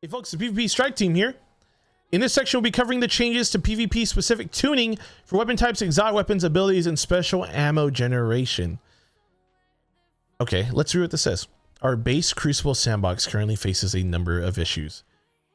Hey folks, the PvP Strike Team here. In this section, we'll be covering the changes to PvP specific tuning for weapon types, exotic weapons, abilities, and special ammo generation. Okay, let's read what this says. Our base Crucible sandbox currently faces a number of issues.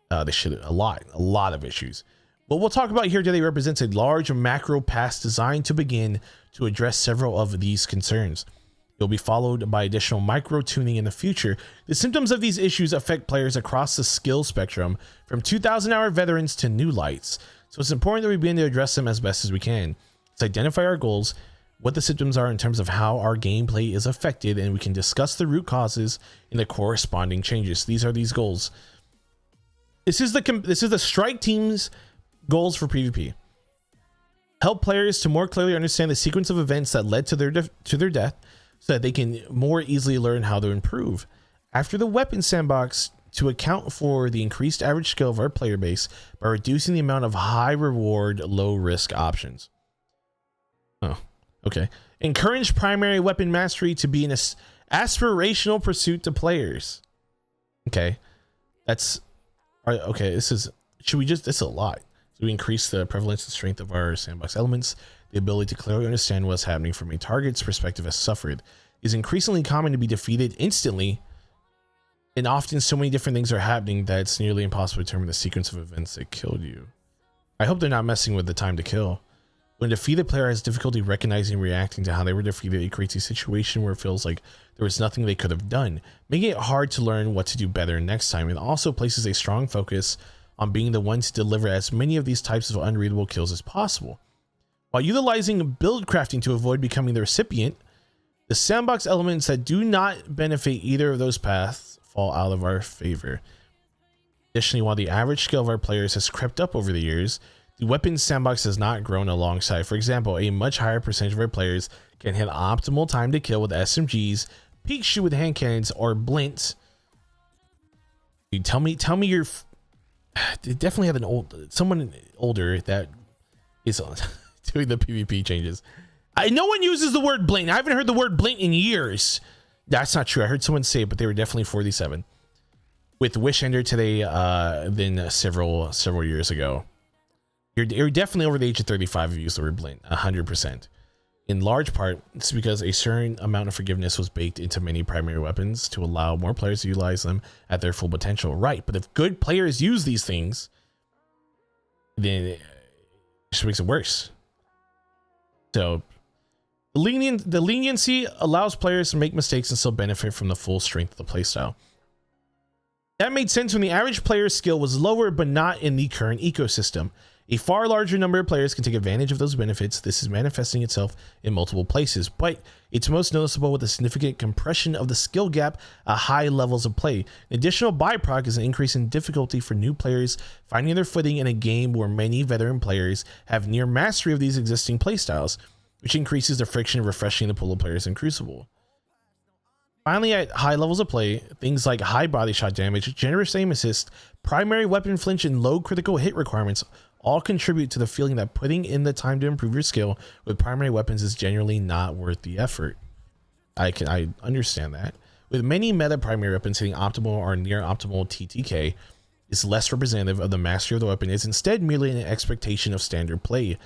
A lot of issues. What we'll talk about here today represents a large macro pass designed to begin to address several of these concerns. It will be followed by additional micro tuning in the future. The symptoms of these issues affect players across the skill spectrum, from 2,000-hour veterans to new lights. So it's important that we begin to address them as best as we can. Let's identify our goals, what the symptoms are in terms of how our gameplay is affected, and we can discuss the root causes and the corresponding changes. These are these goals. This is the Strike Team's goals for PvP. Help players to more clearly understand the sequence of events that led to their death, so that they can more easily learn how to improve. After the weapon sandbox, to account for the increased average skill of our player base by reducing the amount of high reward, low risk options. Oh, okay. Encourage primary weapon mastery to be an aspirational pursuit to players. Okay. That's okay. This is a lot. So we increase the prevalence and strength of our sandbox elements. The ability to clearly understand what's happening from a target's perspective has suffered. It is increasingly common to be defeated instantly, and often so many different things are happening that it's nearly impossible to determine the sequence of events that killed you. I hope they're not messing with the time to kill. When a defeated player has difficulty recognizing and reacting to how they were defeated, it creates a situation where it feels like there was nothing they could have done, making it hard to learn what to do better next time. It also places a strong focus on being the one to deliver as many of these types of unreadable kills as possible. While utilizing build crafting to avoid becoming the recipient, the sandbox elements that do not benefit either of those paths fall out of our favor. Additionally, while the average skill of our players has crept up over the years, the weapons sandbox has not grown alongside. For example, a much higher percentage of our players can hit optimal time to kill with SMGs, peak shoot with hand cannons, or blints. Dude, tell me you're they definitely have someone older that is doing the PvP changes. No one uses the word blink. I haven't heard the word blink in years. That's not true. I heard someone say it, but they were definitely 47 with Wish Ender today than several years ago. You're definitely over the age of 35 if you use the word blink, 100%. In large part, it's because a certain amount of forgiveness was baked into many primary weapons to allow more players to utilize them at their full potential. Right, but if good players use these things, then it just makes it worse. So the leniency allows players to make mistakes and still benefit from the full strength of the playstyle. That made sense when the average player's skill was lower, but not in the current ecosystem. A far larger number of players can take advantage of those benefits. This is manifesting itself in multiple places, but it's most noticeable with a significant compression of the skill gap at high levels of play. An additional byproduct is an increase in difficulty for new players finding their footing in a game where many veteran players have near mastery of these existing playstyles, which increases the friction of refreshing the pool of players in Crucible. Finally, at high levels of play, things like high body shot damage, generous aim assist, primary weapon flinch, and low critical hit requirements all contribute to the feeling that putting in the time to improve your skill with primary weapons is generally not worth the effort. I understand that. With many meta primary weapons hitting optimal or near optimal TTK is less representative of the mastery of the weapon. It's instead merely an expectation of standard play.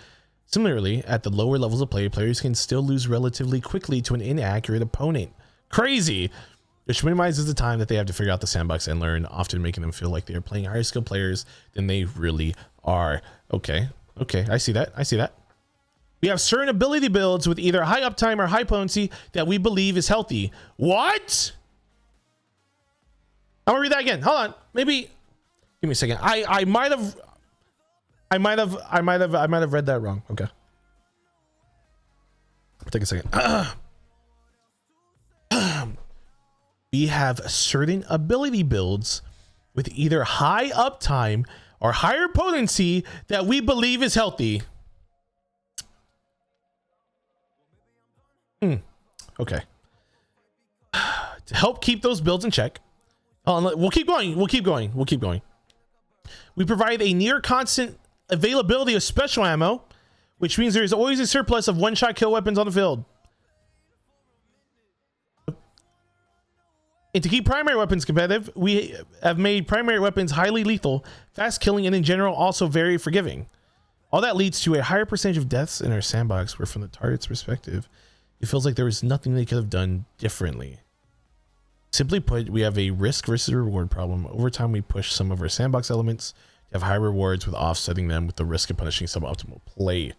Similarly, at the lower levels of play, players can still lose relatively quickly to an inaccurate opponent. Crazy! Which minimizes the time that they have to figure out the sandbox and learn, often making them feel like they are playing higher skill players than they really are. Okay, I see that. We have certain ability builds with either high uptime or high potency that we believe is healthy. What? I'm gonna read that again. Hold on. Maybe give me a second. I might have read that wrong. Okay. Take a second. We have certain ability builds with either high uptime or higher potency that we believe is healthy. Okay. To help keep those builds in check. We'll keep going. We provide a near constant availability of special ammo, which means there is always a surplus of one-shot kill weapons on the field. And to keep primary weapons competitive, we have made primary weapons highly lethal, fast killing, and in general also very forgiving. All that leads to a higher percentage of deaths in our sandbox, where from the target's perspective, it feels like there was nothing they could have done differently. Simply put, we have a risk versus reward problem. Over time, we push some of our sandbox elements to have high rewards with offsetting them with the risk of punishing suboptimal play.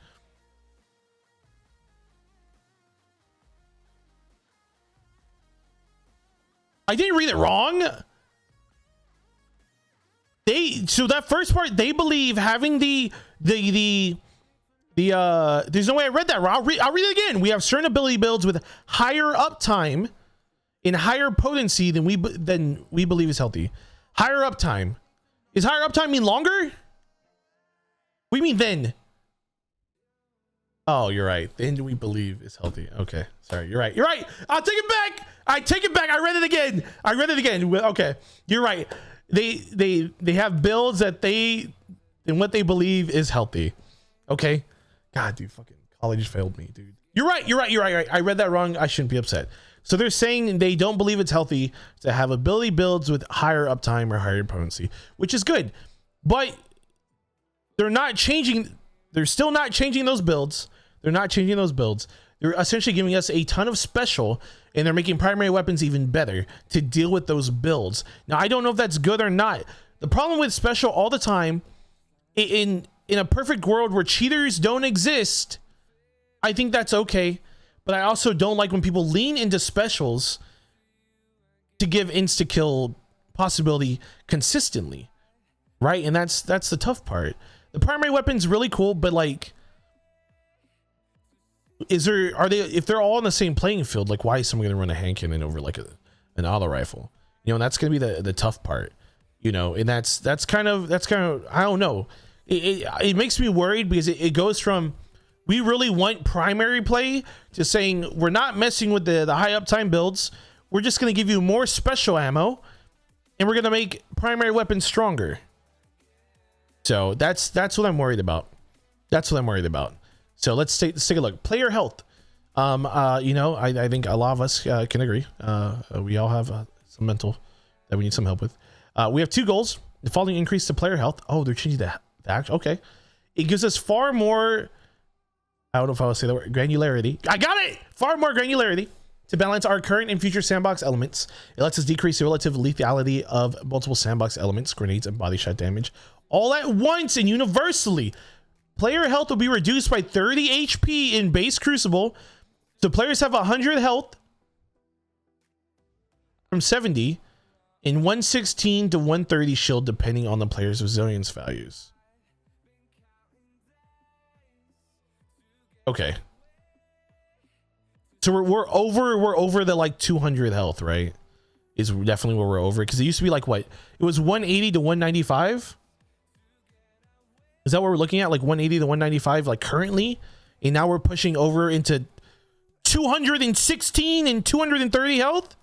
I didn't read it wrong. So that first part, they believe having there's no way I read that wrong. I'll read it again. We have certain ability builds with higher uptime and higher potency than we believe is healthy. Higher uptime. Is higher uptime mean longer? We mean then. Oh, you're right. Then we believe is healthy. Okay. Sorry. You're right. You're right. I'll take it back. I take it back. I read it again. Okay. You're right. They have builds that and what they believe is healthy. Okay. God, dude, fucking college failed me, dude. You're right. I read that wrong. I shouldn't be upset. So they're saying they don't believe it's healthy to have ability builds with higher uptime or higher potency, which is good. But they're still not changing those builds. They're essentially giving us a ton of special, and they're making primary weapons even better to deal with those builds. Now, I don't know if that's good or not. The problem with special all the time, in a perfect world where cheaters don't exist, I think that's okay. But I also don't like when people lean into specials to give insta-kill possibility consistently, right? And that's the tough part. The primary weapon's really cool, but like, if they're all on the same playing field, like why is someone gonna run a hand cannon over like an auto rifle? You know, and that's gonna be the tough part, you know, and that's kind of I don't know. It makes me worried because it goes from we really want primary play to saying we're not messing with the high uptime builds. We're just gonna give you more special ammo, and we're gonna make primary weapons stronger. So that's what I'm worried about. So let's take a look. Player health. You know, I think a lot of us can agree. We all have some mental that we need some help with. We have 2 goals. The following increase to player health. Oh, they're changing the action. Okay. It gives us far more, I don't know if I would say the word, granularity. I got it! Far more granularity to balance our current and future sandbox elements. It lets us decrease the relative lethality of multiple sandbox elements, grenades, and body shot damage all at once and universally. Player health will be reduced by 30 HP in base Crucible. So players have 100 health from 70 and 116 to 130 shield depending on the player's resilience values. Okay. So we're over the like 200 health, right? Is definitely where we're over, because it used to be like what? It was 180 to 195. Is that what we're looking at? Like 180 to 195 like currently? And now we're pushing over into 216 and 230 health?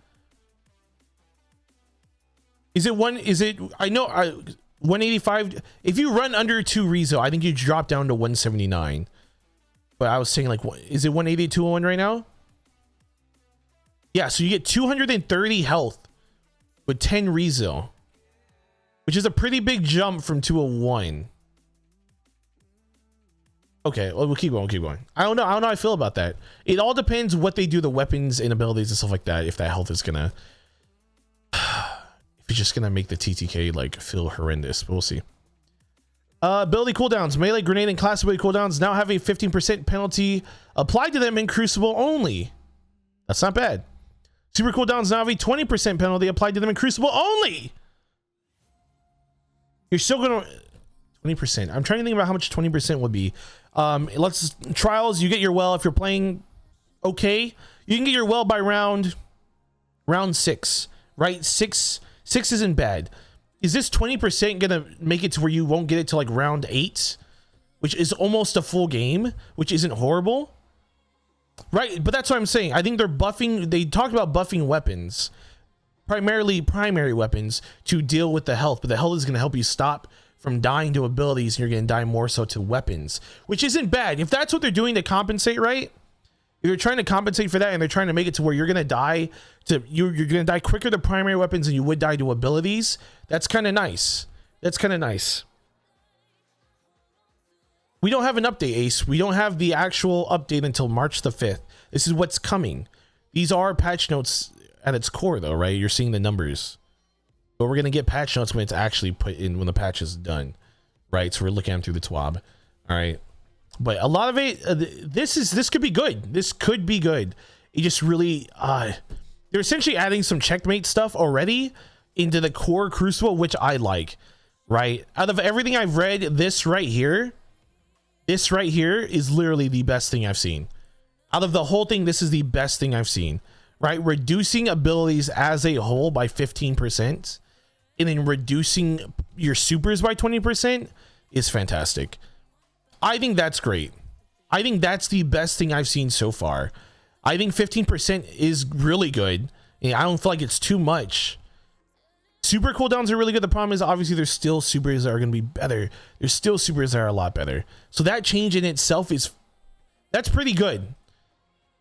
I know 185. If you run under 2 rezo, I think you drop down to 179. But I was saying like, is it 180 to 201 right now? Yeah, so you get 230 health with 10 rezo, which is a pretty big jump from 201. Okay, well, we'll keep going. I don't know how I feel about that. It all depends what they do, the weapons and abilities and stuff like that. If that health is gonna, if it's just gonna make the TTK like feel horrendous, but we'll see. Ability cooldowns. Melee, grenade, and class ability cooldowns now have a 15% penalty applied to them in Crucible only. That's not bad. Super cooldowns now have a 20% penalty applied to them in Crucible only. You're still gonna 20%. I'm trying to think about how much 20% would be. Let's trials. You get your well if you're playing okay. You can get your well by round 6, right? Six isn't bad. Is this 20% gonna make it to where you won't get it to like round 8, which is almost a full game, which isn't horrible, right? But that's what I'm saying. I think they're buffing. They talked about buffing weapons, primarily primary weapons, to deal with the health, but the health is gonna help you stop from dying to abilities, and you're gonna die more so to weapons, which isn't bad. If that's what they're doing to compensate, right? They're trying to compensate for that, and they're trying to make it to where you're gonna die to you're gonna die quicker to primary weapons than you would die to abilities. That's kind of nice. That's kind of nice. We don't have an update, Ace. We don't have the actual update until March the 5th. This is what's coming. These are patch notes at its core, though, right? You're seeing the numbers, but we're gonna get patch notes when it's actually put in, when the patch is done, right? So we're looking at them through the TWAB. All right, but a lot of it, this could be good. This could be good. It just really, they're essentially adding some checkmate stuff already into the core Crucible, which I like, right? Out of everything I've read, this right here is literally the best thing I've seen. Out of the whole thing, this is the best thing I've seen, right? Reducing abilities as a whole by 15% and then reducing your supers by 20% is fantastic. I think that's great. I think that's the best thing I've seen so far. I think 15% is really good. And I don't feel like it's too much. Super cooldowns are really good. The problem is obviously there's still supers that are going to be better. There's still supers that are a lot better. So that change in itself that's pretty good.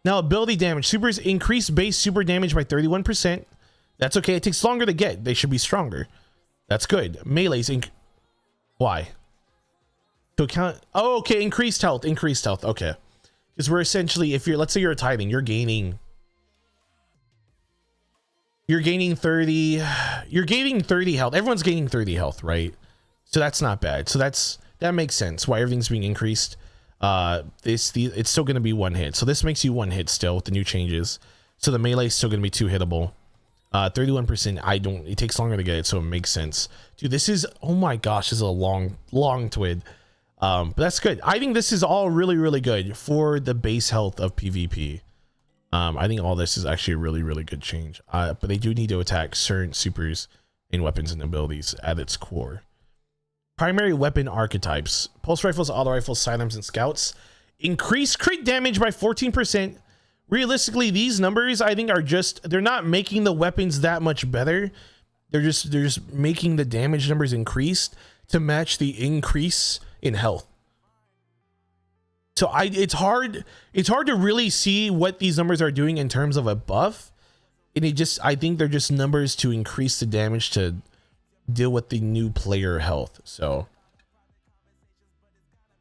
Now ability damage. Supers increase base super damage by 31%. That's okay. It takes longer to get. They should be stronger. That's good. Melees. Why? To account. Oh, okay. Increased health. Increased health. Okay. Because we're essentially, if you're, let's say you're a tithing, you're gaining 30 health. Everyone's gaining 30 health, right? So that's not bad. So that makes sense why everything's being increased. It's still going to be one hit. So this makes you one hit still with the new changes. So the melee is still going to be 2 hittable. 31%. It takes longer to get it, so it makes sense. Dude, this is, oh my gosh, this is a long twid. But that's good. I think this is all really, really good for the base health of PvP. I think all this is actually a really, really good change. But they do need to attack certain supers and weapons and abilities at its core. Primary weapon archetypes. Pulse rifles, auto rifles, sidearms, and scouts. Increase crit damage by 14%. Realistically, these numbers, I think, they're not making the weapons that much better. They're just making the damage numbers increased to match the increase in health. So it's hard to really see what these numbers are doing in terms of a buff. And I think they're just numbers to increase the damage to deal with the new player health. So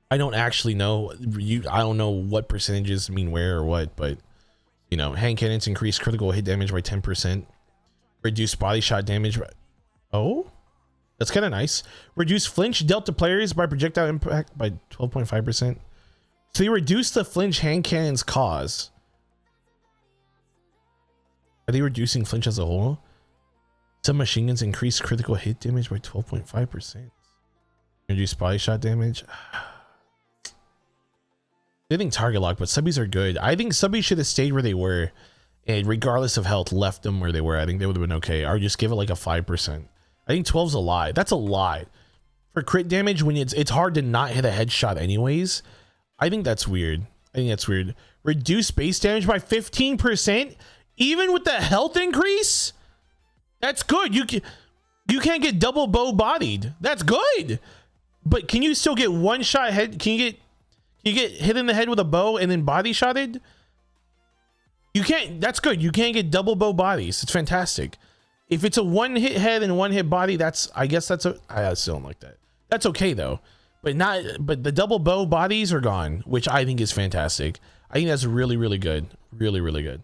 I don't actually know. I don't know what percentages mean where or what, but you know, hand cannons increase critical hit damage by 10%. Reduce body shot damage. Oh, that's kind of nice. Reduce flinch dealt to players by projectile impact by 12.5%. So they reduce the flinch hand cannons cause. Are they reducing flinch as a whole? Some machine guns increase critical hit damage by 12.5%. Reduce body shot damage. I think target lock, but subbies are good. I think subbies should have stayed where they were, and regardless of health, left them where they were. I think they would have been okay. Or just give it like a 5%. I think 12's a lie. That's a lie. For crit damage, when it's hard to not hit a headshot anyways. I think that's weird. Reduce base damage by 15%, even with the health increase. That's good. You can't get double bow bodied. That's good. But can you still get one shot head? Can you get hit in the head with a bow and then body shotted? You can't. That's good. You can't get double bow bodies. It's fantastic. If it's a one hit head and one hit body, I still don't like that. That's okay though. But the double bow bodies are gone, which I think is fantastic. I think that's really, really good. Really, really good.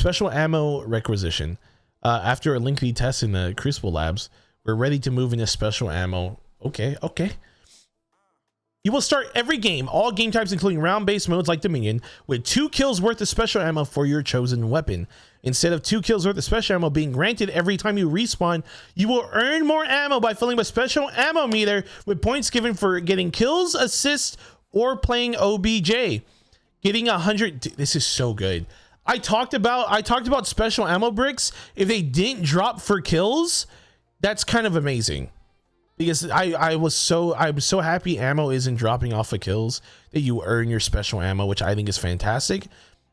Special ammo requisition. After a lengthy test in the Crucible labs, we're ready to move into special ammo. Okay. You will start every game, all game types including round-based modes like Dominion, with 2 kills worth of special ammo for your chosen weapon. Instead of 2 kills worth of special ammo being granted every time you respawn, you will earn more ammo by filling a special ammo meter with points given for getting kills, assists, or playing OBJ. Getting 100. This is so good. I talked about special ammo bricks. If they didn't drop for kills, that's kind of amazing. Because I'm so happy ammo isn't dropping off of kills, that you earn your special ammo, which I think is fantastic.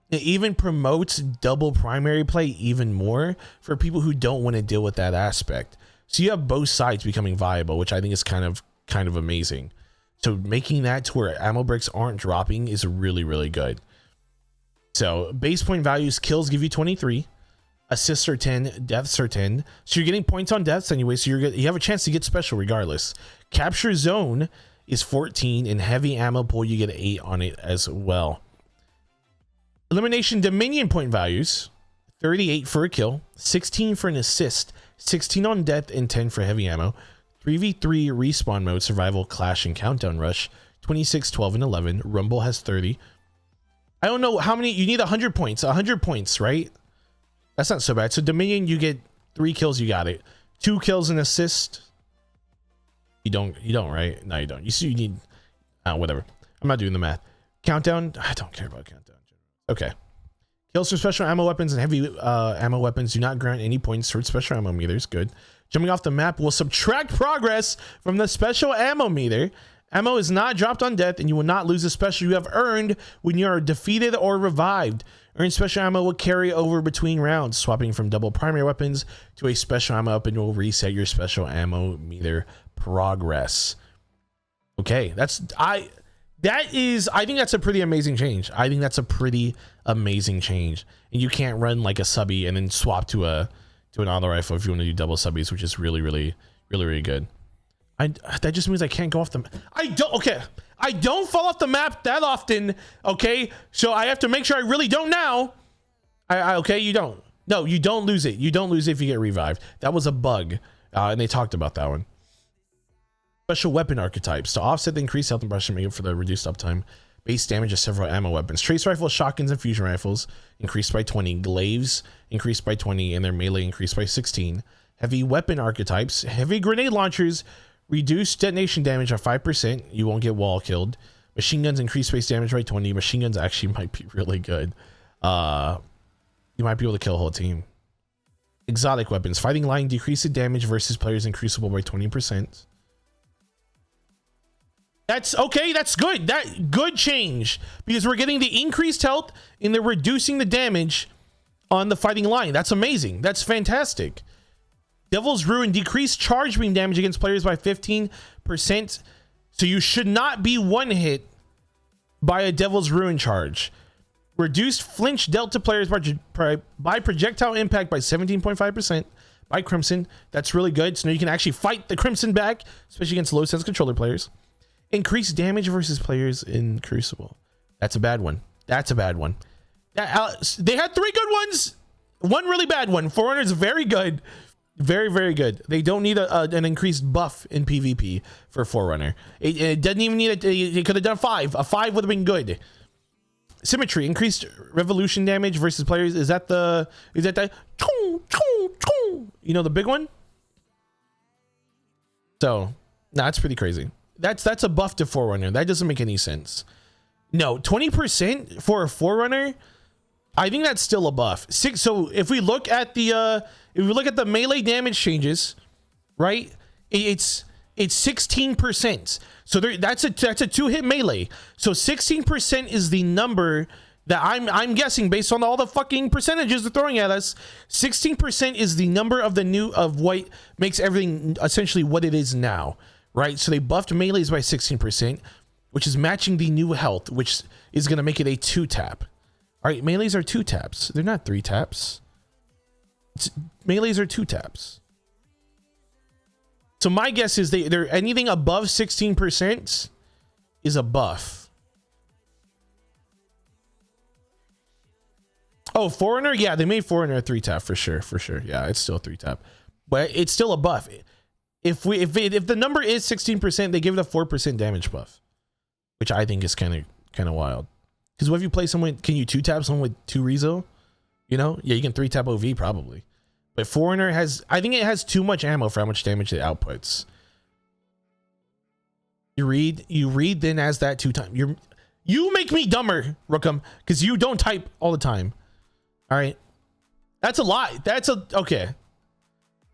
It even promotes double primary play even more for people who don't want to deal with that aspect. So you have both sides becoming viable, which I think is kind of amazing. So making that to where ammo bricks aren't dropping is really, really good. So base point values, kills give you 23, assists are 10, deaths are 10. So you're getting points on deaths anyway. So you have a chance to get special regardless. Capture zone is 14, and heavy ammo pool you get 8 on it as well. Elimination dominion point values, 38 for a kill, 16 for an assist, 16 on death, and 10 for heavy ammo. 3v3 respawn mode, survival, clash, and countdown rush, 26, 12, and 11. Rumble has 30. I don't know how many, you need 100 points, 100 points, right? That's not so bad. So Dominion, you get 3 kills, you got it. 2 kills and assist. You don't, right? No, you don't. You see, you need, whatever. I'm not doing the math. Countdown, I don't care about countdown. Okay. Kills from special ammo weapons and heavy ammo weapons do not grant any points towards special ammo meters. Good. Jumping off the map will subtract progress from the special ammo meter. Ammo is not dropped on death, and you will not lose a special you have earned when you are defeated or revived. Earned special ammo will carry over between rounds. Swapping from double primary weapons to a special ammo weapon will reset your special ammo meter progress. Okay, I think that's a pretty amazing change. I think that's a pretty amazing change. And you can't run like a subby and then swap to an auto rifle if you want to do double subbies, which is really good. That just means I can't go off the. I don't fall off the map that often. Okay, so I have to make sure I really don't now. Okay, you don't. No, you don't lose it. You don't lose it if you get revived. That was a bug, and they talked about that one. Special weapon archetypes to offset the increased health and brush and make up for the reduced uptime. Base damage of several ammo weapons. Trace rifles, shotguns, and fusion rifles increased by 20. Glaives increased by 20, and their melee increased by 16. Heavy weapon archetypes. Heavy grenade launchers reduce detonation damage by 5%. You won't get wall killed. Machine guns increase base damage by 20. Machine guns actually might be really good. You might be able to kill a whole team. Exotic weapons. Fighting line decreases damage versus players in Crucible by 20%. That's okay. That's good. That good change because we're getting the increased health and they're reducing the damage on the fighting line. That's amazing. That's fantastic. Devil's Ruin decreased charge beam damage against players by 15%. So you should not be one hit by a Devil's Ruin charge. Reduced flinch dealt to players by projectile impact by 17.5% by Crimson. That's really good. So now you can actually fight the Crimson back, especially against low sense controller players. Increased damage versus players in Crucible. That's a bad one. That's a bad one. They had 3 good ones. One really bad one. Forerunner is very good. Very good. They don't need an increased buff in PvP for Forerunner. It doesn't even need it. It could have done 5. A 5 would have been good. Symmetry. Increased revolution damage versus players. Is that the you know, the big one? So, that's pretty crazy. That's a buff to Forerunner. That doesn't make any sense. No, 20% for a Forerunner, I think that's still a buff. So if we look at the melee damage changes, right? It's 16%. So that's a 2-hit melee. So 16% is the number that I'm guessing based on all the fucking percentages they're throwing at us. 16% is the number of what makes everything essentially what it is now. Right, so they buffed melees by 16%, which is matching the new health, which is going to make it a 2-tap. All right, melees are 2 taps. They're not 3 taps. Melees are 2 taps. So my guess is they're anything above 16% is a buff. Oh, Forerunner? Yeah, they made Forerunner a 3-tap for sure. Yeah, it's still a 3-tap. But it's still a buff. If the number is 16%, they give it a 4% damage buff, which I think is kind of wild. Because what if you play someone? Can you 2-tap someone with 2 Rezo? You know, yeah, you can 3-tap OV probably. But Forerunner I think it has too much ammo for how much damage it outputs. You read then as that 2 times. You make me dumber, Rookham, because you don't type all the time. All right, that's a lot. Okay.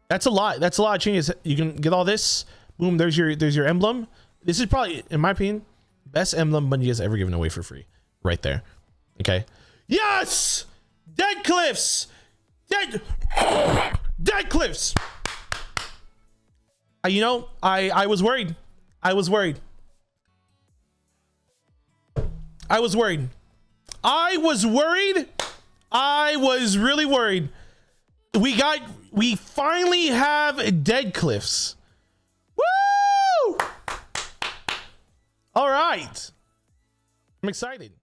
That's a lot. That's a lot of changes. You can get all this. Boom. There's your emblem. This is probably, in my opinion, best emblem Bungie has ever given away for free. Right there. Okay. Yes! Dead Cliffs! Dead Cliffs! You know, I was worried. I was worried. I was worried. I was really worried. We finally have dead cliffs. Woo! All right. I'm excited.